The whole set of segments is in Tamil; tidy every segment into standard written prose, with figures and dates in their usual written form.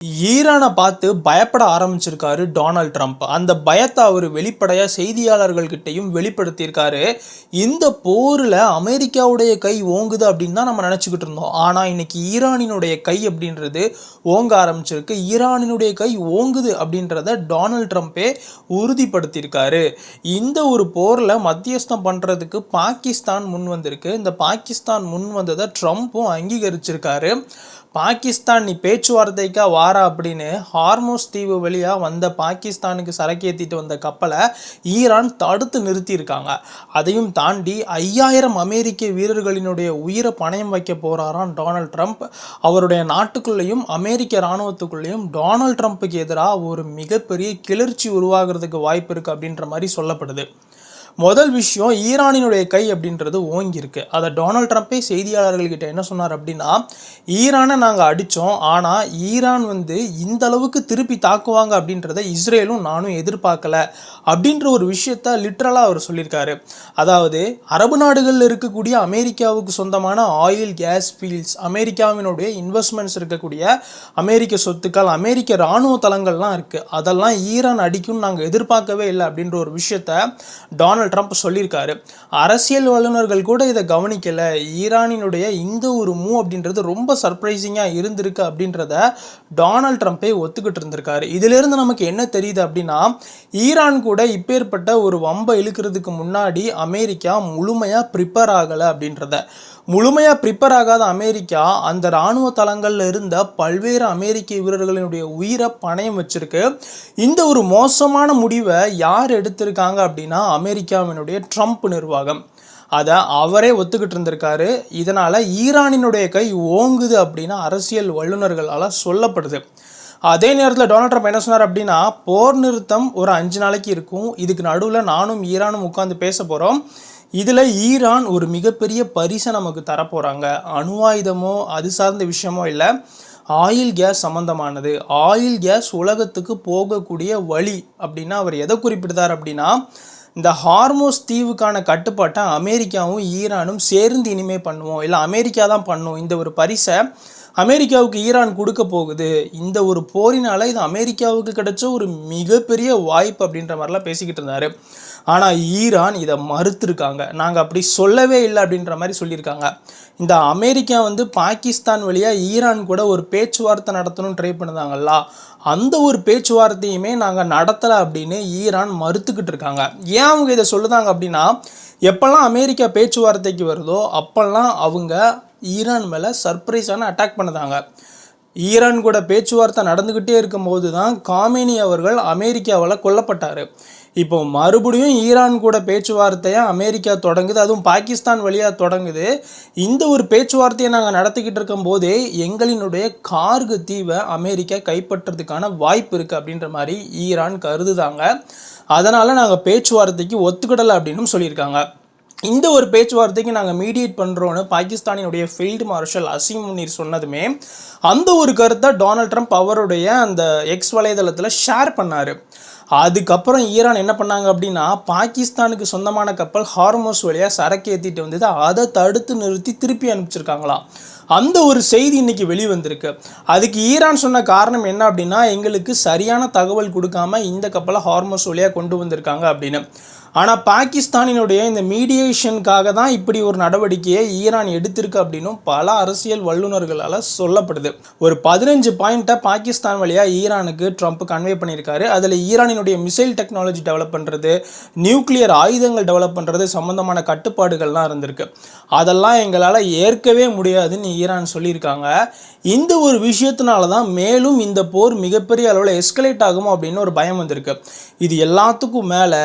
ஈரானை பார்த்து பயப்பட ஆரம்பிச்சிருக்காரு டொனால்ட் ட்ரம்ப். அந்த பயத்தை அவர் வெளிப்படையா செய்தியாளர்கள்கிட்டையும் வெளிப்படுத்தியிருக்காரு. இந்த போரில் அமெரிக்காவுடைய கை ஓங்குது அப்படின்னு தான் நம்ம நினச்சிக்கிட்டு இருந்தோம். ஆனால் இன்னைக்கு ஈரானினுடைய கை அப்படின்றது ஓங்க ஆரம்பிச்சிருக்கு. ஈரானினுடைய கை ஓங்குது அப்படின்றத டொனால்ட் ட்ரம்ப்பே உறுதிப்படுத்தியிருக்காரு. இந்த ஒரு போரில் மத்தியஸ்தம் பண்ணுறதுக்கு பாகிஸ்தான் முன் வந்திருக்கு. இந்த பாகிஸ்தான் முன் வந்ததை ட்ரம்ப்பும் அங்கீகரிச்சிருக்காரு. பாகிஸ்தான் நீ பேச்சுவார்த்தைக்கா வாரா அப்படின்னு ஹார்மோஸ் தீவு வழியாக வந்த பாகிஸ்தானுக்கு சரக்கு ஏற்றிட்டு வந்த கப்பலை ஈரான் தடுத்து நிறுத்தியிருக்காங்க. அதையும் தாண்டி 5000 அமெரிக்க வீரர்களினுடைய உயிரை பணயம் வைக்க போகிறாராம் டொனால்ட் ட்ரம்ப். அவருடைய நாட்டுக்குள்ளேயும் அமெரிக்க இராணுவத்துக்குள்ளேயும் டொனால்ட் ட்ரம்ப்புக்கு எதிராக ஒரு மிகப்பெரிய கிளர்ச்சி உருவாகிறதுக்கு வாய்ப்பு இருக்குது அப்படின்ற மாதிரி சொல்லப்படுது. முதல் விஷயம், ஈரானினுடைய கை அப்படின்றது ஓங்கியிருக்கு. அதை டொனால்ட் ட்ரம்ப்பே செய்தியாளர்கள்கிட்ட என்ன சொன்னார் அப்படின்னா, ஈரானை நாங்கள் அடித்தோம், ஆனால் ஈரான் இந்த அளவுக்கு திருப்பி தாக்குவாங்க அப்படின்றத இஸ்ரேலும் நானும் எதிர்பார்க்கல அப்படின்ற ஒரு விஷயத்த லிட்ரலாக அவர் சொல்லியிருக்காரு. அதாவது அரபு நாடுகளில் இருக்கக்கூடிய அமெரிக்காவுக்கு சொந்தமான ஆயில் கேஸ் ஃபீல்ட்ஸ், அமெரிக்காவினுடைய இன்வெஸ்ட்மெண்ட்ஸ் இருக்கக்கூடிய அமெரிக்க சொத்துக்கள், அமெரிக்க இராணுவ தளங்கள்லாம் இருக்குது. அதெல்லாம் ஈரான் அடிக்கும்னு நாங்கள் எதிர்பார்க்கவே இல்லை அப்படின்ற ஒரு விஷயத்த டொனால்ட் ட்ரம்ப் சொல்லியிருக்காரு. அரசியல் வல்லுநர்கள் கூட இதை கவனிக்கல. ஈரானினுடைய இந்த ஒரு மூவ் அப்படின்றது ரொம்ப சர்ப்ரைசிங்காக இருந்திருக்கு அப்படின்றத டொனால்ட் ட்ரம்ப்பே ஒத்துக்கிட்டு இருந்திருக்காரு. இதிலிருந்து நமக்கு என்ன தெரியுது அப்படின்னா, ஈரான் கூட இப்பேற்பட்ட ஒரு வம்பை இழுக்கிறதுக்கு முன்னாடி அமெரிக்கா முழுமையாக ப்ரிப்பேர் ஆகலை அப்படின்றத. முழுமையாக ப்ரிப்பேர் ஆகாத அமெரிக்கா அந்த இராணுவ தளங்களில் இருந்த பல்வேறு அமெரிக்க வீரர்களினுடைய உயிரை பணயம் வச்சிருக்கு. இந்த ஒரு மோசமான முடிவை யார் எடுத்திருக்காங்க அப்படின்னா, அமெரிக்காவினுடைய ட்ரம்ப் நிர்வாகம். அதை அவரே ஒத்துக்கிட்டு இருந்திருக்காரு. இதனால் ஈரானினுடைய கை ஓங்குது அப்படின்னு அரசியல் வல்லுநர்களால் சொல்லப்படுது. அதே நேரத்தில் டொனால்ட் ட்ரம்ப் என்ன சொன்னார் அப்படின்னா, போர் நிறுத்தம் ஒரு 5 நாளைக்கு இருக்கும். இதுக்கு நடுவில் நானும் ஈரானும் உட்காந்து பேச போகிறோம். இதில் ஈரான் ஒரு மிகப்பெரிய பரிசை நமக்கு தரப்போகிறாங்க. அணு ஆயுதமோ அது சார்ந்த விஷயமோ இல்லை, ஆயில் கேஸ் சம்மந்தமானது. ஆயில் கேஸ் உலகத்துக்கு போகக்கூடிய வழி அப்படின்னா அவர் எதை குறிப்பிட்டார் அப்படின்னா, இந்த ஹார்மோஸ் தீவுக்கான கட்டுப்பாட்டை அமெரிக்காவும் ஈரானும் சேர்ந்து இனிமேல் பண்ணுவோம், இல்லை அமெரிக்கா தான் பண்ணும். இந்த ஒரு பரிசை அமெரிக்காவுக்கு ஈரான் கொடுக்க போகுது. இந்த ஒரு போரினால இது அமெரிக்காவுக்கு கிடைச்ச ஒரு மிகப்பெரிய வாய்ப்பு அப்படின்ற மாதிரிலாம் பேசிக்கிட்டு இருந்தார். ஆனால் ஈரான் இதை மறுத்துருக்காங்க. நாங்கள் அப்படி சொல்லவே இல்லை அப்படின்ற மாதிரி சொல்லியிருக்காங்க. இந்த அமெரிக்கா பாகிஸ்தான் வழியாக ஈரான் கூட ஒரு பேச்சுவார்த்தை நடத்தணும்னு ட்ரை பண்ணுதாங்களா, அந்த ஒரு பேச்சுவார்த்தையுமே நாங்கள் நடத்தலை அப்படின்னு ஈரான் மறுத்துக்கிட்டு இருக்காங்க. ஏன் அவங்க இதை சொல்லுதாங்க அப்படின்னா, எப்போல்லாம் அமெரிக்கா பேச்சுவார்த்தைக்கு வருதோ அப்போல்லாம் அவங்க ஈரான் மேலே சர்ப்ரைஸான அட்டாக் பண்ணுதாங்க. ஈரான் கூட பேச்சுவார்த்தை நடந்துக்கிட்டே இருக்கும்போது தான் காமேனி அவர்கள் அமெரிக்காவால் கொல்லப்பட்டார். இப்போ மறுபடியும் ஈரான் கூட பேச்சுவார்த்தையை அமெரிக்கா தொடங்குது, அதுவும் பாகிஸ்தான் வழியாக தொடங்குது. இந்த ஒரு பேச்சுவார்த்தையை நாங்கள் நடத்திக்கிட்டு இருக்கும் போதே எங்களினுடைய கார்கு தீவை அமெரிக்கா கைப்பற்றதுக்கான வாய்ப்பு இருக்குது அப்படின்ற மாதிரி ஈரான் கருதுதாங்க. அதனால் நாங்கள் பேச்சுவார்த்தைக்கு ஒத்துக்கிடலை அப்படின்னு சொல்லியிருக்காங்க. இந்த ஒரு பேச்சுவார்த்தைக்கு நாங்கள் மீடியேட் பண்ணுறோன்னு பாகிஸ்தானினுடைய ஃபீல்டு மார்ஷல் அசீம் முனீர் சொன்னதுமே அந்த ஒரு கருத்தை டொனால்ட் ட்ரம்ப் அவருடைய அந்த எக்ஸ் வலைதளத்தில் ஷேர் பண்ணார். அதுக்கப்புறம் ஈரான் என்ன பண்ணாங்க அப்படின்னா, பாகிஸ்தானுக்கு சொந்தமான கப்பல் ஹார்மோஸ் வழியாக சரக்கு ஏற்றிட்டு வந்தது, அதை தடுத்து நிறுத்தி திருப்பி அனுப்பிச்சிருக்காங்களாம். அந்த ஒரு செய்தி இன்னைக்கு வெளிவந்திருக்கு. அதுக்கு ஈரான் சொன்ன காரணம் என்ன அப்படின்னா, எங்களுக்கு சரியான தகவல் கொடுக்காம இந்த கப்பலை ஹார்மோஸ் வழியாக கொண்டு வந்திருக்காங்க அப்படின்னு. ஆனால் பாகிஸ்தானினுடைய இந்த மீடியேஷனுக்காக தான் இப்படி ஒரு நடவடிக்கையை ஈரான் எடுத்திருக்கு அப்படின்னும் பல அரசியல் வல்லுநர்களால் சொல்லப்படுது. ஒரு 15 பாயிண்ட்டை பாகிஸ்தான் வழியாக ஈரானுக்கு ட்ரம்ப் கன்வே பண்ணியிருக்காரு. அதில் ஈரானினுடைய மிசைல் டெக்னாலஜி டெவலப் பண்ணுறது, நியூக்ளியர் ஆயுதங்கள் டெவலப் பண்ணுறது சம்மந்தமான கட்டுப்பாடுகள்லாம் இருந்திருக்கு. அதெல்லாம் எங்களால் ஏற்கவே முடியாதுன்னு ஈரான் சொல்லியிருக்காங்க. இந்த ஒரு விஷயத்தினால தான் மேலும் இந்த போர் மிகப்பெரிய அளவில் எஸ்கலேட் ஆகுமோ அப்படின்னு ஒரு பயம் வந்திருக்கு. இது எல்லாத்துக்கும் மேலே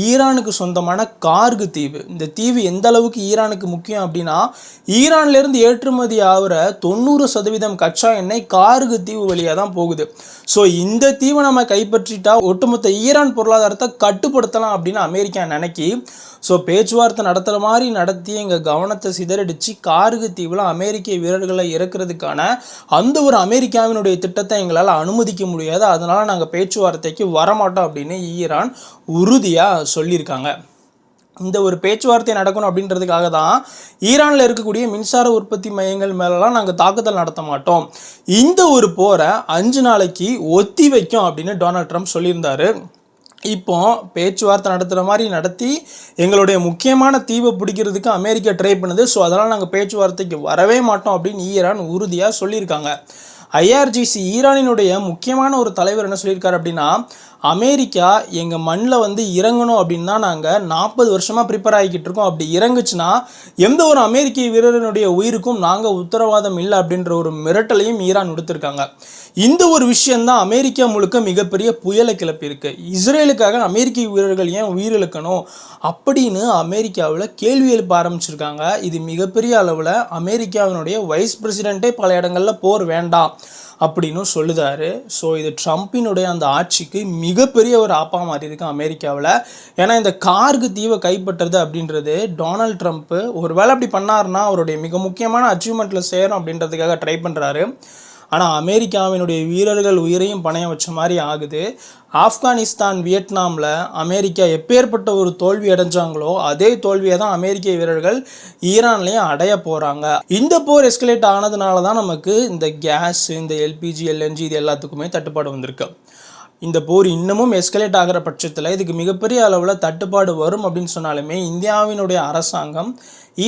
ஈரானுக்கு சொந்தமான கார்கு தீவு. இந்த தீவு எந்த அளவுக்கு ஈரானுக்கு முக்கியம் அப்படின்னா, ஈரான்லேருந்து ஏற்றுமதி ஆகிற 90% கச்சா எண்ணெய் கார்கு தீவு வழியாக தான் போகுது. ஸோ இந்த தீவை நம்ம கைப்பற்றிட்டா ஒட்டுமொத்த ஈரான் பொருளாதாரத்தை கட்டுப்படுத்தலாம் அப்படின்னு அமெரிக்கா நினைக்கி ஸோ பேச்சுவார்த்தை நடத்துகிற மாதிரி நடத்தி எங்கள் கவனத்தை சிதறடிச்சு கார்கு தீவில் அமெரிக்க வீரர்களை இறக்குறதுக்கான அந்த ஒரு அமெரிக்காவினுடைய திட்டத்தை எங்களால் அனுமதிக்க முடியாது, அதனால் நாங்கள் பேச்சுவார்த்தைக்கு வரமாட்டோம் அப்படின்னு ஈரான் உறுதியாக சொல்லியிருக்காங்க. இந்த ஒரு பேச்சுவார்த்தை நடக்கணும் அப்படின்றதுக்காக தான் ஈரானில் இருக்கக்கூடிய மின்சார உற்பத்தி மையங்கள் மேலெலாம் நாங்கள் தாக்குதல் நடத்த மாட்டோம், இந்த ஒரு போரை 5 நாளைக்கு ஒத்தி வைக்கும் அப்படின்னு டொனால்ட் ட்ரம்ப் சொல்லியிருந்தாரு. இப்போ பேச்சுவார்த்தை நடத்துகிற மாதிரி நடத்தி எங்களுடைய முக்கியமான தீவை பிடிக்கிறதுக்கு அமெரிக்கா ட்ரை பண்ணுது. ஸோ அதனால் நாங்கள் பேச்சுவார்த்தைக்கு வரவே மாட்டோம் அப்படின்னு ஈரான் உறுதியாக சொல்லியிருக்காங்க. ஐஆர்ஜிசி ஈரானினுடைய முக்கியமான ஒரு தலைவர் என்ன சொல்லியிருக்காரு அப்படின்னா, அமெரிக்கா எங்கள் மண்ணில் வந்து இறங்கணும் அப்படின்னு தான் நாங்கள் 40 வருஷமாக ப்ரிப்பேர் ஆகிக்கிட்டு இருக்கோம். அப்படி இறங்குச்சுன்னா எந்த ஒரு அமெரிக்க வீரரினுடைய உயிருக்கும் நாங்கள் உத்தரவாதம் இல்லை அப்படின்ற ஒரு மிரட்டலையும் ஈரான் விடுத்திருக்காங்க. இந்த ஒரு விஷயந்தான் அமெரிக்கா முழுக்க மிகப்பெரிய புயலை கிளப்பியிருக்கு. இஸ்ரேலுக்காக அமெரிக்க வீரர்கள் ஏன் உயிரிழக்கணும் அப்படின்னு அமெரிக்காவில் கேள்வி எழுப்ப ஆரம்பிச்சிருக்காங்க. இது மிகப்பெரிய அளவில் அமெரிக்காவினுடைய வைஸ் பிரசிடெண்ட்டே பல இடங்களில் போர் வேண்டாம் அப்படின்னு சொல்லுதாரு. ஸோ இது ட்ரம்ப்பினுடைய அந்த ஆட்சிக்கு மிகப்பெரிய ஒரு ஆப்பா மாறி இருக்கு அமெரிக்காவில். ஏன்னா இந்த கார்கு தீவை கைப்பற்றுறது அப்படின்றது டொனால்ட் ட்ரம்ப்பு ஒரு வேளை அப்படி பண்ணாருன்னா அவருடைய மிக முக்கியமான அச்சீவ்மெண்ட்டில் சேரும் அப்படின்றதுக்காக ட்ரை பண்ணுறாரு. ஆனால் அமெரிக்காவினுடைய வீரர்கள் உயிரையும் பணையம் வச்ச மாதிரி ஆகுது. ஆப்கானிஸ்தான், வியட்நாமில் அமெரிக்கா எப்பேற்பட்ட ஒரு தோல்வி அடைஞ்சாங்களோ அதே தோல்வியை தான் அமெரிக்க வீரர்கள் ஈரான்லேயும் அடைய போகிறாங்க. இந்த போர் எஸ்கலேட் ஆனதுனால தான் நமக்கு இந்த கேஸ், இந்த எல்பிஜி, எல்என்ஜி இது எல்லாத்துக்குமே தட்டுப்பாடு வந்திருக்கு. இந்த போர் இன்னமும் எஸ்கலேட் ஆகிற பட்சத்தில் இதுக்கு மிகப்பெரிய அளவில் தட்டுப்பாடு வரும் அப்படின்னு சொன்னாலுமே இந்தியாவினுடைய அரசாங்கம்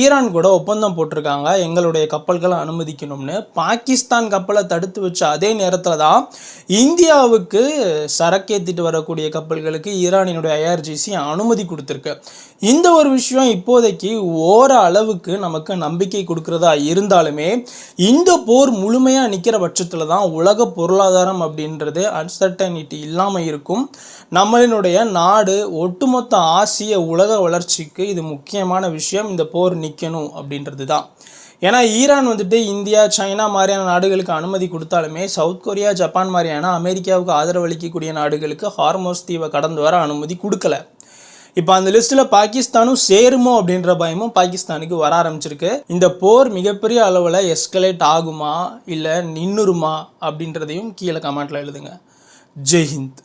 ஈரான் கூட ஒப்பந்தம் போட்டிருக்காங்க எங்களுடைய கப்பல்களை அனுமதிக்கணும்னு. பாகிஸ்தான் கப்பலை தடுத்து வச்ச அதே நேரத்தில் தான் இந்தியாவுக்கு சரக்கேற்றிட்டு வரக்கூடிய கப்பல்களுக்கு ஈரானினுடைய ஐஆர்ஜிசி அனுமதி கொடுத்துருக்கு. இந்த ஒரு விஷயம் இப்போதைக்கு ஓரளவுக்கு நமக்கு நம்பிக்கை கொடுக்குறதா இருந்தாலுமே இந்த போர் முழுமையாக நிற்கிற பட்சத்தில் தான் உலக பொருளாதாரம் அப்படின்றது அன்சர்டனிட்டி இல்லாமல் இருக்கும். நம்மளினுடைய நாடு ஒட்டுமொத்த ஆசிய உலக வளர்ச்சிக்கு இது முக்கியமான விஷயம். இந்த போர் நிற்கணும் அப்படின்றது தான். ஏன்னா ஈரான் வந்துட்டு இந்தியா, சைனா மாதிரியான நாடுகளுக்கு அனுமதி கொடுத்தாலுமே சவுத் கொரியா, ஜப்பான் மாதிரியான அமெரிக்காவுக்கு ஆதரவு அளிக்கக்கூடிய நாடுகளுக்கு ஹார்மோஸ் தீவை கடந்து வர அனுமதி கொடுக்கல. இப்போ அந்த லிஸ்ட்டில் பாகிஸ்தானும் சேருமோ அப்படின்ற பயமும் பாகிஸ்தானுக்கு வர ஆரம்பிச்சிருக்கு. இந்த போர் மிகப்பெரிய அளவில் எஸ்கலேட் ஆகுமா இல்லை நின்றுருமா அப்படின்றதையும் கீழே கமெண்ட்டில் எழுதுங்க. ஜெய் ஹிந்த்.